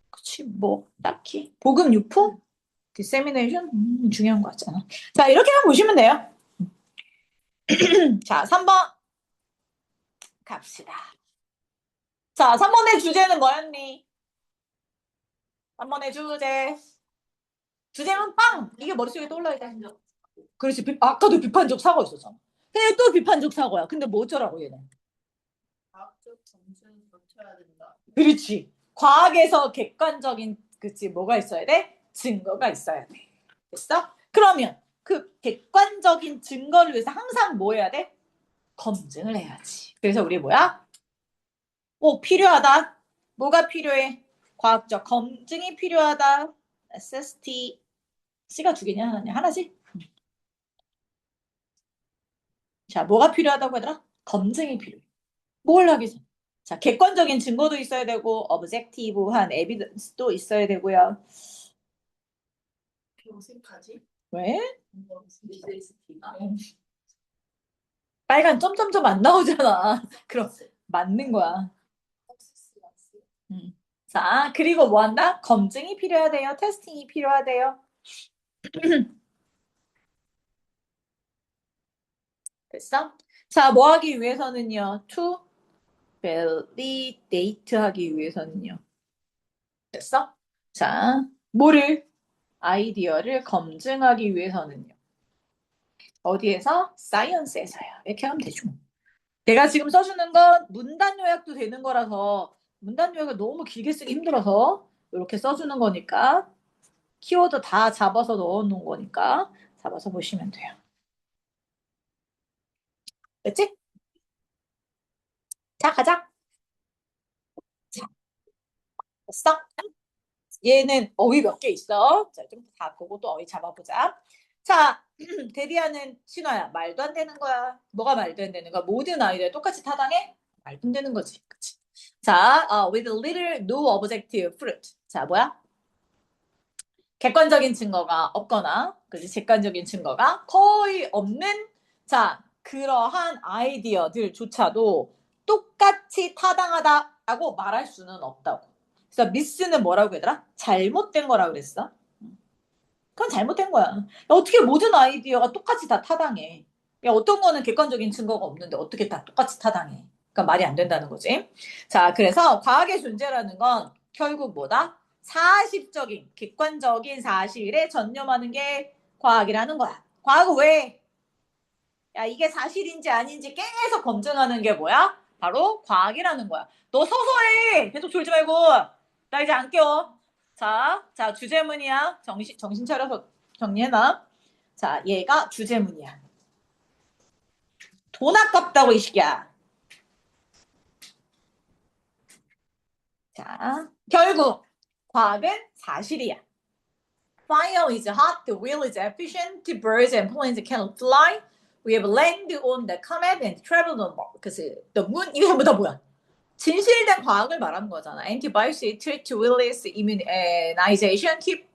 그치? 뭐, 딱히. 복음 유포? dissemination? 중요한 거 같잖아. 자, 이렇게만 보시면 돼요. 자, 3번 갑시다. 자, 3번의 주제는 뭐였니? 3번의 주제. 주제는 빵! 이게 머릿속에 떠올라야 돼. 그렇지. 아까도 비판적 사고 있었잖아. 근데 또 비판적 사고야. 근데 뭐 어쩌라고 얘는. 과학적 점수는 거쳐야 된다. 그렇지. 과학에서 객관적인, 그치, 뭐가 있어야 돼? 증거가 있어야 돼. 됐어? 그러면 그 객관적인 증거를 위해서 항상 뭐 해야 돼? 검증을 해야지. 그래서 우리 뭐야? 필요하다. 뭐가 필요해? 과학적 검증이 필요하다. SST. C가 두 개냐, 하나냐? 하나지? 자, 뭐가 필요하다고 하더라? 검증이 필요해. 뭘 하기 전? 자, 객관적인 증거도 있어야 되고, objective한 evidence도 있어야 되고요. 어색하지? 왜? SST가 빨간 점점점 안 나오잖아. 그럼 맞는 거야. 자, 그리고 뭐 한다? 검증이 필요하대요. 테스팅이 필요하대요. 됐어? 자, 뭐 하기 위해서는요? to validate 하기 위해서는요. 됐어? 자, 뭐를? 아이디어를 검증하기 위해서는요. 어디에서? 사이언스에서요. 이렇게 하면 되죠. 내가 지금 써주는 건 문단 요약도 되는 거라서 문단 요약을 너무 길게 쓰기 힘들어서 이렇게 써주는 거니까 키워드 다 잡아서 넣어놓은 거니까 잡아서 보시면 돼요. 됐지? 자, 가자. 자, 됐어? 얘는 어휘 몇 개 있어. 자, 좀 다 보고 또 어휘 잡아보자. 자, 데뷔하는 신화야. 말도 안 되는 거야. 뭐가 말도 안 되는 거야? 모든 아이들 똑같이 타당해? 말도 안 되는 거지. 그치? 자, with little no objective fruit. 자, 뭐야? 객관적인 증거가 없거나, 그지? 객관적인 증거가 거의 없는, 자, 그러한 아이디어들조차도 똑같이 타당하다라고 말할 수는 없다고. 그래서 미스는 뭐라고 얘들아? 잘못된 거라고 그랬어. 그건 잘못된 거야. 야, 어떻게 모든 아이디어가 똑같이 다 타당해? 야, 어떤 거는 객관적인 증거가 없는데 어떻게 다 똑같이 타당해? 그러니까 말이 안 된다는 거지. 자, 그래서 과학의 존재라는 건 결국 뭐다? 사실적인, 객관적인 사실에 전념하는 게 과학이라는 거야. 과학은 왜? 야, 이게 사실인지 아닌지 계속 검증하는 게 뭐야? 바로 과학이라는 거야. 너 서서 해! 계속 졸지 말고. 나 이제 안 깨워. 자, 주제문이야. 정신 차려서 정리해놔. 자, 얘가 주제문이야. 돈 아깝다고, 이 시기야. 자, 결국, 과학은 사실이야. Fire is hot, the wheel is efficient, the birds and planes can fly. We have landed on the comet and traveled on the moon. 이게 전부 다 뭐야? 진실된 과학을 말하는 거잖아. Antibiotics treat to release immunization keep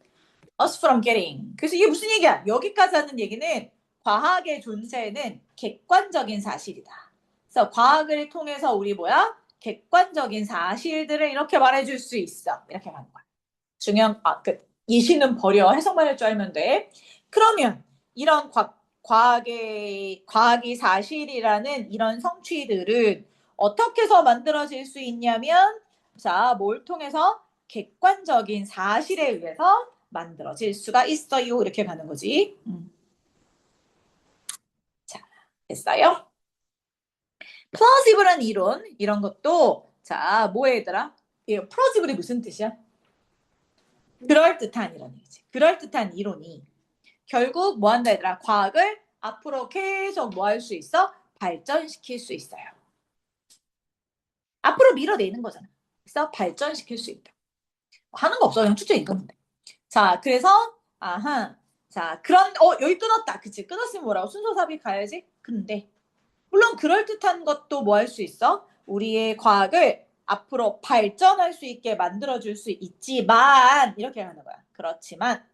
us from getting. 그래서 이게 무슨 얘기야? 여기까지 하는 얘기는 과학의 존재는 객관적인 사실이다. 그래서 과학을 통해서 우리 뭐야? 객관적인 사실들을 이렇게 말해줄 수 있어. 이렇게 가는 거야. 중요한 이시는 버려. 해석만 할 줄 알면 돼. 그러면 이런 과학이 사실이라는 이런 성취들은 어떻게 해서 만들어질 수 있냐면, 자, 뭘 통해서? 객관적인 사실에 의해서 만들어질 수가 있어요. 이렇게 가는 거지. 자, 됐어요? 플러지블한 이론, 이런 것도, 자, 뭐야 얘들아? 이 플로지블이 무슨 뜻이야? 그럴듯한 이런 얘기지. 그럴듯한 이론이 결국 뭐 한다 얘들아? 과학을 앞으로 계속 뭐 할 수 있어? 발전시킬 수 있어요. 앞으로 밀어내는 거잖아. 그래서 발전시킬 수 있다. 하는 거 없어. 그냥 쭉쭉 읽으면 돼. 자, 그래서 아하. 자, 그런 여기 끊었다. 그치? 끊었으면 뭐라고? 순서 삽입 가야지. 근데 물론 그럴듯한 것도 뭐 할 수 있어? 우리의 과학을 앞으로 발전할 수 있게 만들어줄 수 있지만 이렇게 하는 거야. 그렇지만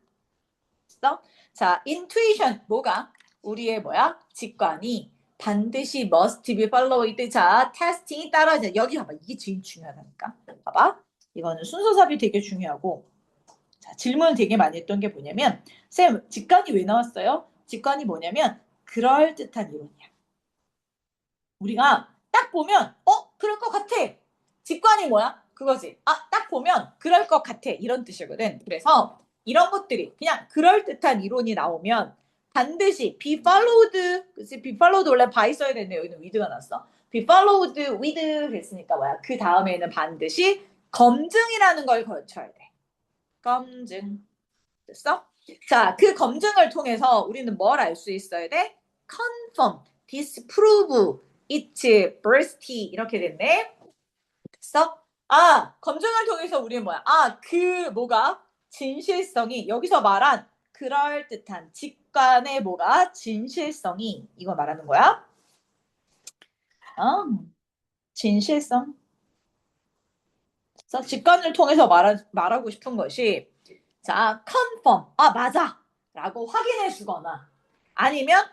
있어? 자, intuition 뭐가? 우리의 뭐야? 직관이 반드시 must be followed. 자, 테스팅이 따라야 여기 봐봐. 이게 제일 중요하다니까. 봐봐. 이거는 순서삽이 되게 중요하고 자, 질문을 되게 많이 했던 게 뭐냐면 쌤, 직관이 왜 나왔어요? 직관이 뭐냐면 그럴듯한 이론이야. 우리가 딱 보면 그럴 것 같아. 직관이 뭐야? 그거지. 딱 보면 그럴 것 같아. 이런 뜻이거든. 그래서 이런 것들이 그냥 그럴듯한 이론이 나오면 반드시 be followed. 그치? be followed 원래 by 써야 되는데 여기는 with가 났어. be followed with 그랬으니까 뭐야? 그 다음에는 반드시 검증이라는 걸 거쳐야 돼. 검증. 됐어? 자, 그 검증을 통해서 우리는 뭘 알 수 있어야 돼? confirm, disprove, it's veracity 이렇게 됐네. 됐어? 검증을 통해서 우리는 뭐야? 그 뭐가 진실성이 여기서 말한 그럴듯한 직관의 뭐가 진실성이 이거 말하는 거야? 진실성. 그래서 직관을 통해서 말하고 싶은 것이 자, confirm. 맞아. 라고 확인해 주거나 아니면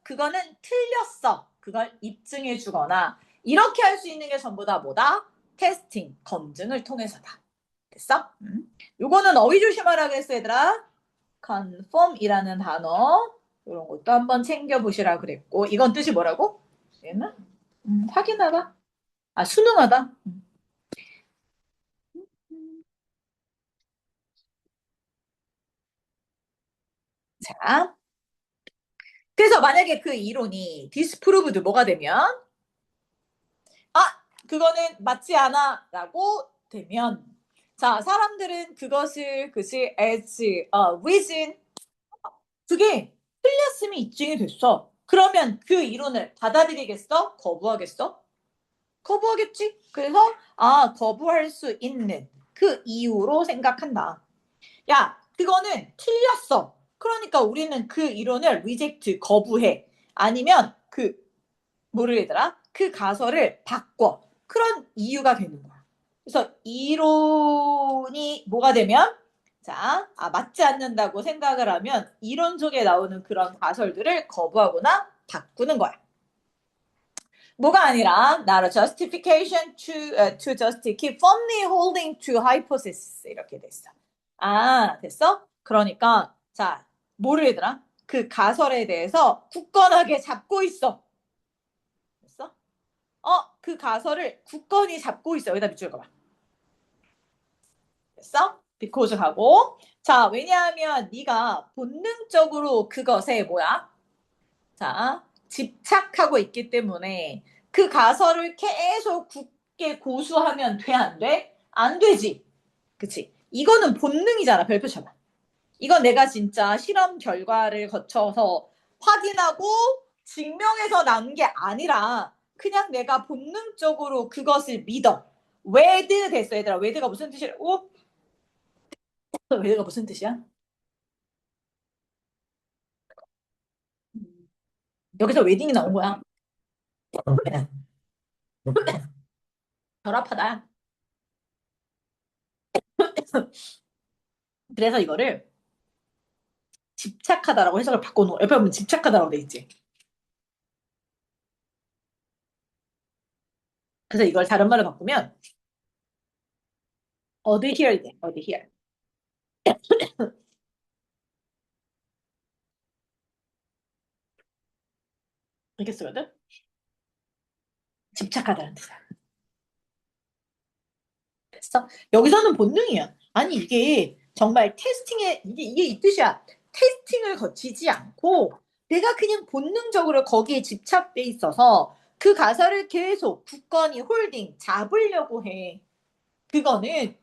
그거는 틀렸어. 그걸 입증해 주거나 이렇게 할 수 있는 게 전부 다 뭐다? 테스팅, 검증을 통해서다. 됐어? 요거는 어휘 조심하라 그랬어, 얘들아. confirm이라는 단어 이런 것도 한번 챙겨 보시라 그랬고 이건 뜻이 뭐라고? 얘는 확인하다. 수능하다. 자, 그래서 만약에 그 이론이 디스프루브드 뭐가 되면 그거는 맞지 않아 라고 되면 자 사람들은 그것을 그치 as reason 그게 틀렸음이 입증이 됐어. 그러면 그 이론을 받아들이겠어? 거부하겠어? 거부하겠지. 그래서 거부할 수 있는 그 이유로 생각한다. 야 그거는 틀렸어. 그러니까 우리는 그 이론을 reject 거부해. 아니면 뭐를 얘들아? 그 가설을 바꿔. 그런 이유가 되는 거야. 그래서 이론이 뭐가 되면 자, 맞지 않는다고 생각을 하면 이론 속에 나오는 그런 가설들을 거부하거나 바꾸는 거야. 뭐가 아니라 not a justification to just keep firmly holding to hypothesis 이렇게 됐어. 됐어? 그러니까 자, 뭐를 얘들아? 그 가설에 대해서 굳건하게 잡고 있어. 됐어? 그 가설을 굳건히 잡고 있어. 여기다 밑줄 그어봐. 됐어? because 하고 자 왜냐하면 네가 본능적으로 그것에 뭐야? 자 집착하고 있기 때문에 그 가설을 계속 굳게 고수하면 돼? 안 돼? 안 되지. 그치? 이거는 본능이잖아. 별표 쳐봐. 이건 내가 진짜 실험 결과를 거쳐서 확인하고 증명해서 난 게 아니라 그냥 내가 본능적으로 그것을 믿어. 웨드 됐어 얘들아. 웨드가 무슨 뜻이라고? 웨드가 무슨 뜻이야? 여기서 웨딩이 나온 거야. 결합하다. 그래서 이거를 집착하다라고 해석을 바꿔놓은 거. 옆에 보면 집착하다라고 돼 있지. 그래서 이걸 다른 말로 바꾸면 adhere 돼. adhere. 이렇게 쓰거든. 집착하다는 뜻이야. 됐어? 여기서는 본능이야. 아니 이게 정말 테스팅에 이게 이 뜻이야. 테스팅을 거치지 않고 내가 그냥 본능적으로 거기에 집착돼 있어서 그 가사를 계속 굳건히 홀딩, 잡으려고 해. 그거는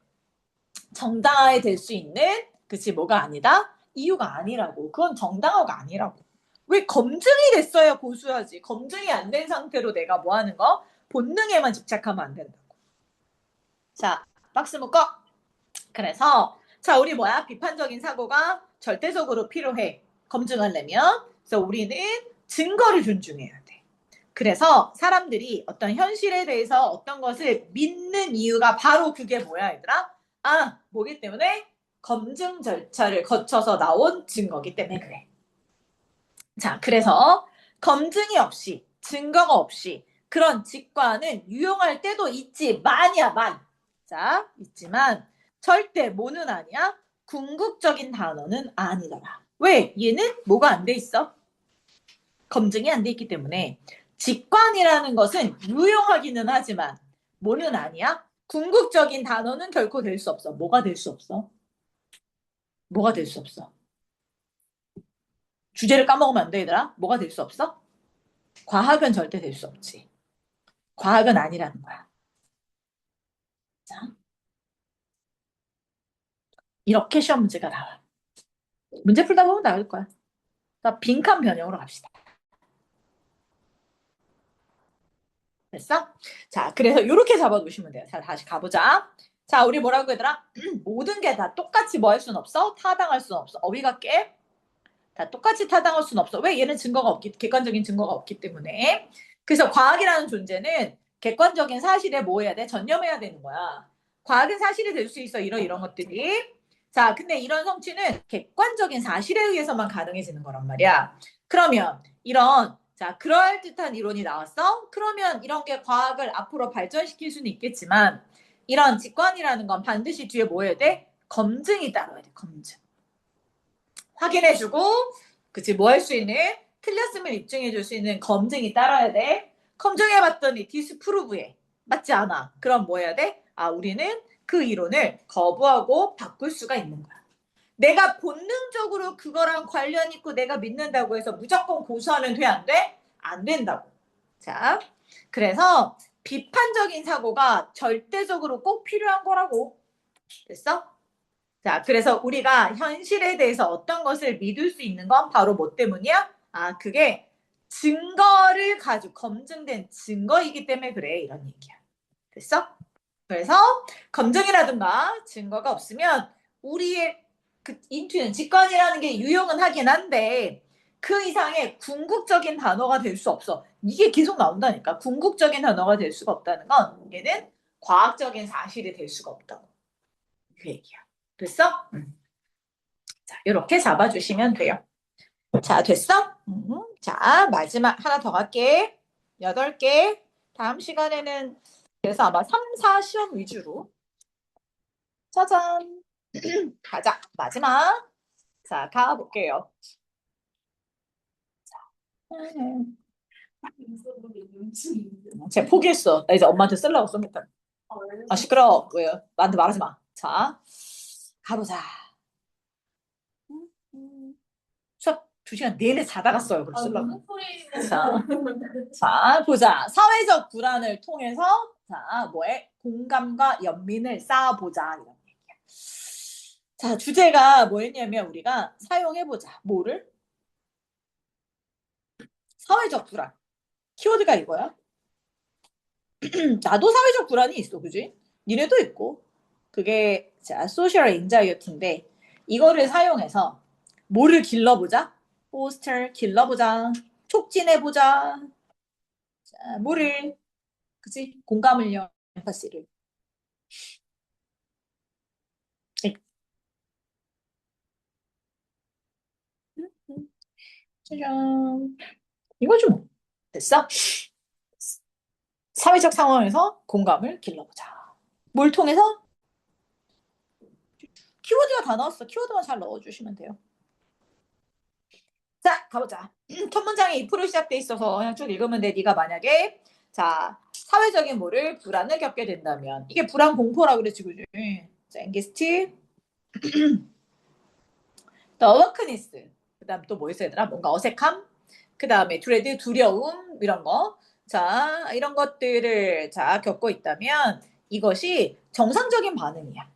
정당화에 될 수 있는, 그치, 뭐가 아니다? 이유가 아니라고. 그건 정당화가 아니라고. 왜 검증이 됐어야 고수하지? 검증이 안 된 상태로 내가 뭐 하는 거? 본능에만 집착하면 안 된다고. 자, 박스 묶어. 그래서, 자, 우리 뭐야? 비판적인 사고가 절대적으로 필요해. 검증하려면. 그래서 우리는 증거를 존중해야 돼. 그래서 사람들이 어떤 현실에 대해서 어떤 것을 믿는 이유가 바로 그게 뭐야, 얘들아? 아, 뭐기 때문에? 검증 절차를 거쳐서 나온 증거기 때문에 그래. 자, 그래서 검증이 없이, 증거가 없이 그런 직관은 유용할 때도 있지만이야, 만. 자, 있지만 절대 뭐는 아니야? 궁극적인 단어는 아니더라. 왜? 얘는 뭐가 안 돼 있어? 검증이 안 돼 있기 때문에 직관이라는 것은 유용하기는 하지만 뭐는 아니야? 궁극적인 단어는 결코 될 수 없어. 뭐가 될 수 없어? 뭐가 될 수 없어? 주제를 까먹으면 안 돼, 얘들아. 뭐가 될 수 없어? 과학은 절대 될 수 없지. 과학은 아니라는 거야. 자, 이렇게 시험 문제가 나와. 문제 풀다 보면 나올 거야. 자, 빈칸 변형으로 갑시다. 됐어? 자, 그래서 이렇게 잡아두시면 돼요. 자, 다시 가보자. 자, 우리 뭐라고 얘들아? 모든 게 다 똑같이 뭐 할 수는 없어? 타당할 수는 없어. 어휘가 깨? 다 똑같이 타당할 수는 없어. 왜? 얘는 증거가 없기, 객관적인 증거가 없기 때문에. 그래서 과학이라는 존재는 객관적인 사실에 뭐 해야 돼? 전념해야 되는 거야. 과학은 사실이 될 수 있어. 이런 것들이. 자, 근데 이런 성취는 객관적인 사실에 의해서만 가능해지는 거란 말이야. 그러면 이런, 자, 그럴듯한 이론이 나왔어? 그러면 이런 게 과학을 앞으로 발전시킬 수는 있겠지만 이런 직관이라는 건 반드시 뒤에 뭐 해야 돼? 검증이 따라야 돼. 검증. 확인해주고, 그치, 뭐 할 수 있는, 틀렸음을 입증해줄 수 있는 검증이 따라야 돼. 검증해봤더니 디스프루브해. 맞지 않아. 그럼 뭐 해야 돼? 아, 우리는 그 이론을 거부하고 바꿀 수가 있는 거야. 내가 본능적으로 그거랑 관련 있고 내가 믿는다고 해서 무조건 고수하면 돼, 안 돼? 안 된다고. 자, 그래서 비판적인 사고가 절대적으로 꼭 필요한 거라고. 됐어? 자, 그래서 우리가 현실에 대해서 어떤 것을 믿을 수 있는 건 바로 뭐 때문이야? 아, 그게 증거를 가지고 검증된 증거이기 때문에 그래. 이런 얘기야. 됐어? 그래서 검증이라든가 증거가 없으면 우리의 그 인투는 직관이라는 게 유용은 하긴 한데 그 이상의 궁극적인 단어가 될 수 없어. 이게 계속 나온다니까. 궁극적인 단어가 될 수가 없다는 건 얘는 과학적인 사실이 될 수가 없다고. 그 얘기야. 됐어? 자, 이렇게 잡아주시면 돼요. 자, 됐어? 자, 마지막 하나 더 갈게. 8개. 다음 시간에는 그래서 아마 3, 4 시험 위주로. 짜잔. 가자. 마지막. 자, 가볼게요. 제가 포기했어. 나 이제 엄마한테 쓰려고 씁니다. 아, 시끄러워. 왜요? 나한테 말하지 마. 자, 가보자. 수업 2시간 내내 자다가 써요. 그걸 쓰려고. 자, 보자. 사회적 불안을 통해서 자, 뭐에 공감과 연민을 쌓아보자. 이런 얘기야. 자, 주제가 뭐였냐면 우리가 사용해보자. 뭐를? 사회적 불안. 키워드가 이거야. 나도 사회적 불안이 있어, 그지? 니네도 있고. 그게 자, 소셜 앵자이어티인데 이거를 사용해서 뭐를 길러보자? 포스터 길러보자. 촉진해보자. 자, 뭐를? 그치? 공감을요. 엠파시를. 짜잔. 이거죠 뭐. 됐어? 사회적 상황에서 공감을 길러보자. 뭘 통해서? 키워드가 다 나왔어. 키워드만 잘 넣어주시면 돼요. 자, 가보자. 첫 문장에 if로 시작돼 있어서 그냥 쭉 읽으면 돼. 네가 만약에 자 사회적인 뭐를 불안을 겪게 된다면 이게 불안 공포라고 그랬지, 그지? 자, 앵기스트, 더 어워크니스. 그다음 또 뭐 있어 얘들아? 뭔가 어색함. 그다음에 드레드, 두려움 이런 거. 자, 이런 것들을 자, 겪고 있다면 이것이 정상적인 반응이야.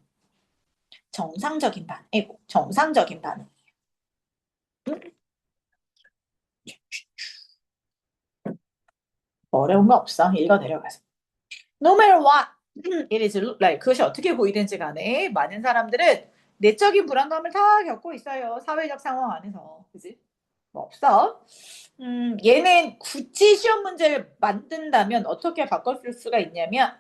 정상적인 반응. 아이고, 정상적인 반응. 어려운 거 없어. 읽어 내려가서. No matter what it is look like. 그것이 어떻게 보이든지 간에 많은 사람들은 내적인 불안감을 다 겪고 있어요. 사회적 상황 안에서. 그지? 뭐 없어. 얘는 굳이 시험 문제를 만든다면 어떻게 바꿔줄 수가 있냐면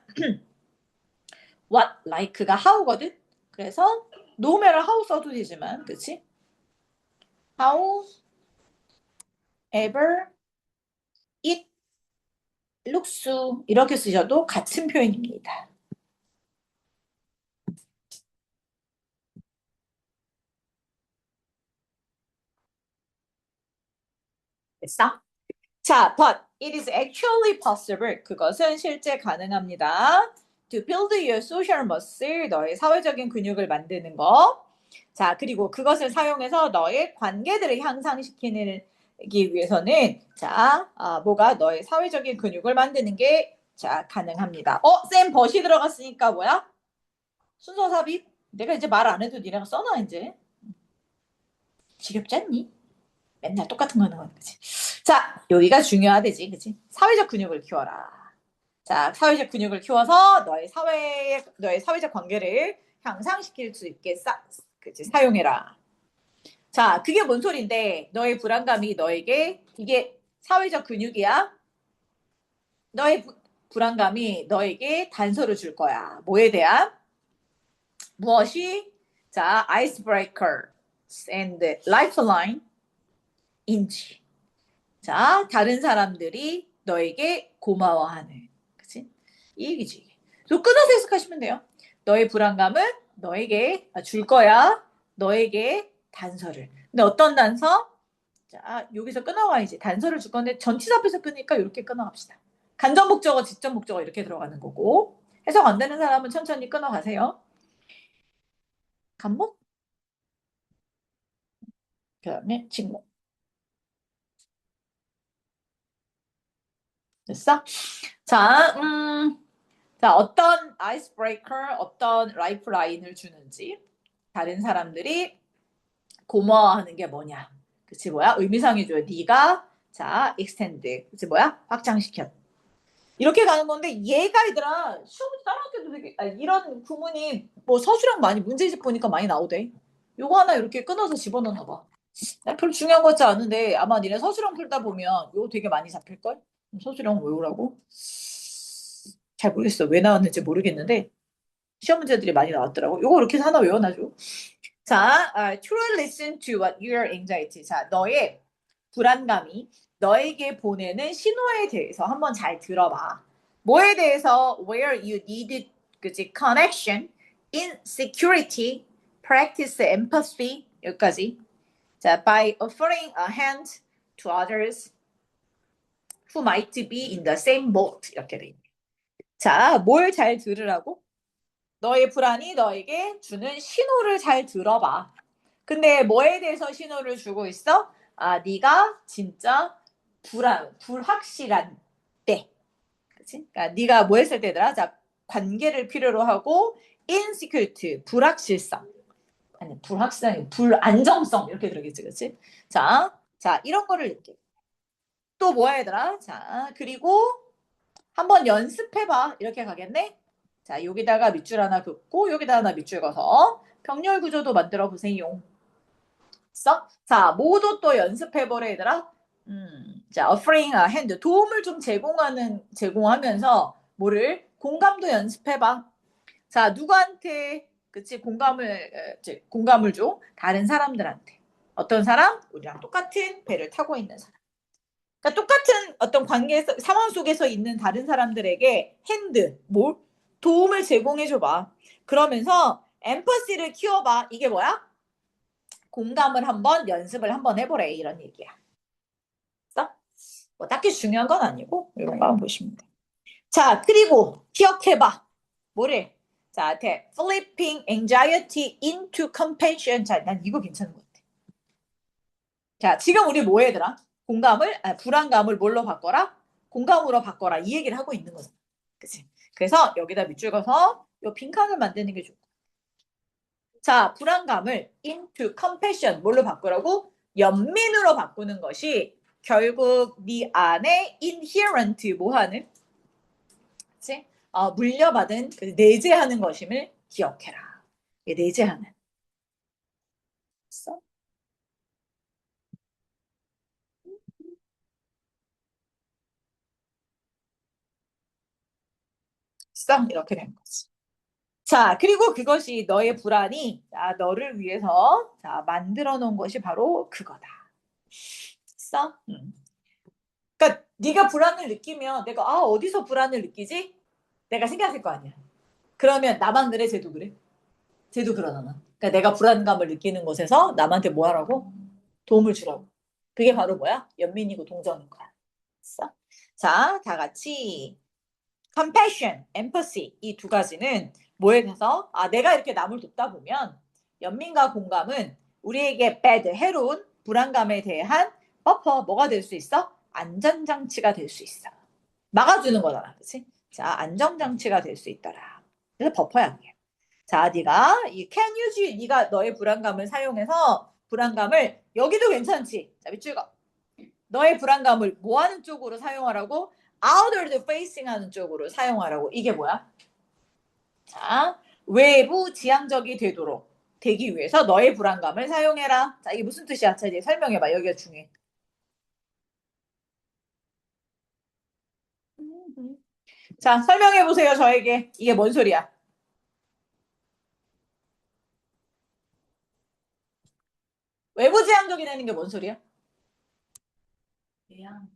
what like가 how거든. 그래서 no matter how 써도 되지만, 그치? How ever it looks 이렇게 쓰셔도 같은 표현입니다. 됐어? 자, but it is actually possible. 그것은 실제 가능합니다. To build your social muscle, 너의 사회적인 근육을 만드는 거. 자, 그리고 그것을 사용해서 너의 관계들을 향상시키는 기 위해서는 자, 뭐가 너의 사회적인 근육을 만드는 게 자, 가능합니다. 쌤 벗이 들어갔으니까 뭐야? 순서 삽입? 내가 이제 말 안 해도 니네가 써놔 이제. 지겹지 않니? 맨날 똑같은 거 하는 거지. 자, 여기가 중요하대지, 그치? 사회적 근육을 키워라. 자, 사회적 근육을 키워서 너의 사회적 관계를 향상시킬 수 있게 그치? 사용해라. 자, 그게 뭔 소린데? 너의 불안감이 너에게 이게 사회적 근육이야? 너의 불안감이 너에게 단서를 줄 거야. 뭐에 대한? 무엇이? 자, icebreaker and lifeline 인지. 자, 다른 사람들이 너에게 고마워하는. 그치? 이 얘기지. 또 끊어서 해석하시면 돼요. 너의 불안감은 너에게 줄 거야. 너에게 단서를. 근데 어떤 단서? 자, 여기서 끊어가야지. 단서를 줄 건데 전치사 앞에서 끊으니까 이렇게 끊어갑시다. 간접 목적어, 직접 목적어 이렇게 들어가는 거고. 해석 안 되는 사람은 천천히 끊어가세요. 간목? 그 다음에 직목. 됐어? 자, 자, 어떤 아이스브레이커, 어떤 라이프라인을 주는지 다른 사람들이 고마워하는 게 뭐냐? 그치 뭐야? 의미상이 줘요. 네가 자, extend. 그치 뭐야? 확장시켰. 이렇게 가는 건데 얘가 얘들아 시험 따라할 때도 되게 이런 구문이 뭐 서술형 많이 문제집 보니까 많이 나오대. 요거 하나 이렇게 끊어서 집어넣나 봐. 별로 중요한 것 같지 않은데 아마 니네 서술형 풀다 보면 요거 되게 많이 잡힐걸? 서술형 외우라고? 잘 모르겠어. 왜 나왔는지 모르겠는데 시험 문제들이 많이 나왔더라고. 요거 이렇게 해서 하나 외워놔줘. 자, truly listen to what your anxiety. 자, 너의 불안감이 너에게 보내는 신호에 대해서 한번 잘 들어봐. 뭐에 대해서 where you need 그치 connection, insecurity, practice empathy 여기까지. 자, by offering a hand to others who might be in the same boat 이렇게 돼. 자, 뭘 잘 들으라고? 너의 불안이 너에게 주는 신호를 잘 들어봐. 근데 뭐에 대해서 신호를 주고 있어? 네가 진짜 불확실한 때. 그치? 그러니까 네가 뭐 했을 때더라? 자, 관계를 필요로 하고 insecurity, 불확실성. 아니, 불확실성이 불안정성 이렇게 들어겠지. 그치? 자, 이런 거를 느껴. 또 뭐 해야 되더라? 자, 그리고 한번 연습해봐. 이렇게 가겠네? 자, 여기다가 밑줄 하나 긋고 여기다 하나 밑줄 그어서 병렬 구조도 만들어 보세요. 자, 모두 또 연습해보래 얘들아. 자, offering a hand 도움을 좀 제공하면서 뭐를 공감도 연습해봐. 자, 누구한테 그치 공감을 줘? 다른 사람들한테. 어떤 사람? 우리랑 똑같은 배를 타고 있는 사람. 그러니까 똑같은 어떤 상황 속에서 있는 다른 사람들에게 뭘? 도움을 제공해줘봐. 그러면서 엠퍼시를 키워봐. 이게 뭐야? 공감을 한번 연습을 한번 해보래. 이런 얘기야. 뭐 딱히 중요한 건 아니고 이런 거 한번 보시면 돼. 자, 그리고 기억해봐. 뭐래? 자, flipping anxiety into compassion. 자, 난 이거 괜찮은 것 같아. 자, 지금 우리 뭐 해더라? 불안감을 뭘로 바꿔라? 공감으로 바꿔라. 이 얘기를 하고 있는 거잖아. 그치? 그래서 여기다 밑줄 그어서 요 빈칸을 만드는 게 좋을 거야. 자, 불안감을 into compassion 뭘로 바꾸라고? 연민으로 바꾸는 것이 결국 네 안에 inherent 뭐하는? 그치? 물려받은 그 내재하는 것임을 기억해라. 이게 내재하는. 있어? 있어? 이렇게 된 거지. 자, 그리고 그것이 너의 불안이 너를 위해서 만들어 놓은 것이 바로 그거다. 있어? 그러니까 네가 불안을 느끼면 내가 어디서 불안을 느끼지? 내가 생각할 거 아니야. 그러면 나만 그래? 쟤도 그래? 쟤도 그러잖아. 그러니까 내가 불안감을 느끼는 곳에서 남한테 뭐 하라고? 도움을 주라고. 그게 바로 뭐야? 연민이고 동정인 거야. 있어? 자, 다 같이 compassion, empathy 이 두 가지는 뭐에 대해서 내가 이렇게 남을 돕다 보면 연민과 공감은 우리에게 bad, 해로운 불안감에 대한 버퍼 뭐가 될 수 있어? 안전장치가 될 수 있어. 막아주는 거잖아. 그치? 자, 안정장치가 될 수 있더라. 그래서 버퍼야 그게. 자, 네가 이 can use 네가 너의 불안감을 사용해서 불안감을 여기도 괜찮지. 자, 밑줄 가. 너의 불안감을 뭐 하는 쪽으로 사용하라고? outward facing 하는 쪽으로 사용하라고. 이게 뭐야? 자, 외부 지향적이 되기 위해서 너의 불안감을 사용해라. 자, 이게 무슨 뜻이야? 자, 이제 설명해봐. 여기가 중요해. 자, 설명해보세요. 저에게. 이게 뭔 소리야? 외부 지향적이라는 게 뭔 소리야? 외양.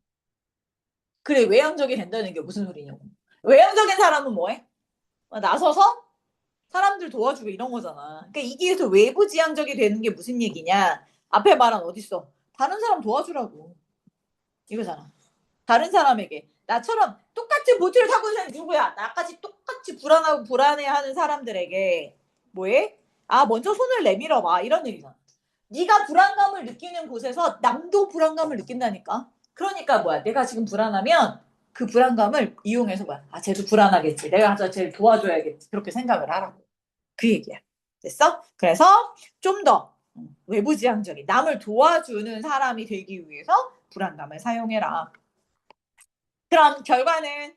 그래, 외향적이 된다는 게 무슨 소리냐고. 외향적인 사람은 뭐해? 나서서 사람들 도와주고 이런 거잖아. 그러니까 이게 서 외부 지향적이 되는 게 무슨 얘기냐? 앞에 말한 어딨어? 다른 사람 도와주라고. 이거잖아. 다른 사람에게. 나처럼 똑같이 보트를 타고 있는 사람이 누구야? 나까지 똑같이 불안하고 불안해하는 사람들에게 뭐해? 먼저 손을 내밀어 봐. 이런 얘기잖아. 네가 불안감을 느끼는 곳에서 남도 불안감을 느낀다니까. 그러니까 뭐야? 내가 지금 불안하면 그 불안감을 이용해서 뭐야? 쟤도 불안하겠지. 내가 가서 쟤를 도와줘야겠지. 그렇게 생각을 하라고. 그 얘기야. 됐어? 그래서 좀 더 외부지향적인 남을 도와주는 사람이 되기 위해서 불안감을 사용해라. 그럼 결과는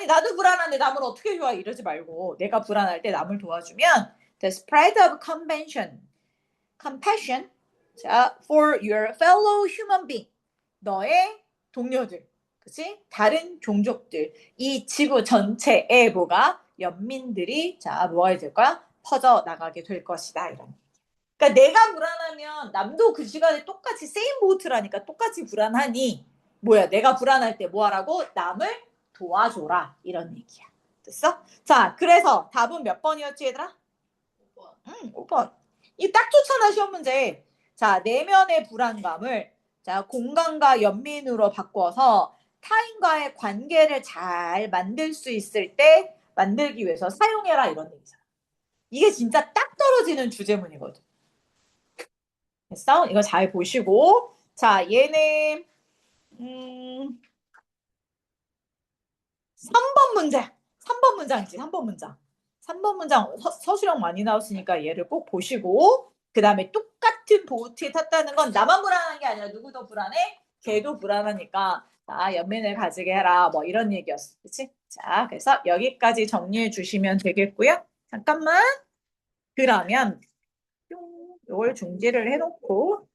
나도 불안한데 남을 어떻게 도와 이러지 말고 내가 불안할 때 남을 도와주면 the spread of compassion 자, for your fellow human being 너의 동료들 그치? 다른 종족들 이 지구 전체에 뭐가 연민들이 뭐가 될 거야? 퍼져 나가게 될 것이다 이런. 그러니까 내가 불안하면 남도 그 시간에 똑같이 세임 보트라니까 똑같이 불안하니 뭐야 내가 불안할 때 뭐 하라고? 남을 도와줘라 이런 얘기야. 됐어? 자 그래서 답은 몇 번이었지 얘들아? 5번. 5번. 이 딱 좋잖아 시험 문제. 자 내면의 불안감을 공감과 연민으로 바꿔서 타인과의 관계를 잘 만들 수 있을 때 만들기 위해서 사용해라 이런 얘기잖아. 이게 진짜 딱 떨어지는 주제문이거든. 됐어? 이거 잘 보시고 자 얘는 3번 문제 3번 문장이지 3번 문장 3번 문장 서술형 많이 나왔으니까 얘를 꼭 보시고 그 다음에 똑같은 보트에 탔다는 건 나만 불안한 게 아니라 누구도 불안해? 걔도 불안하니까 연민을 가지게 해라 뭐 이런 얘기였어 그치? 자 그래서 여기까지 정리해 주시면 되겠고요 잠깐만 그러면 이걸 중지를 해놓고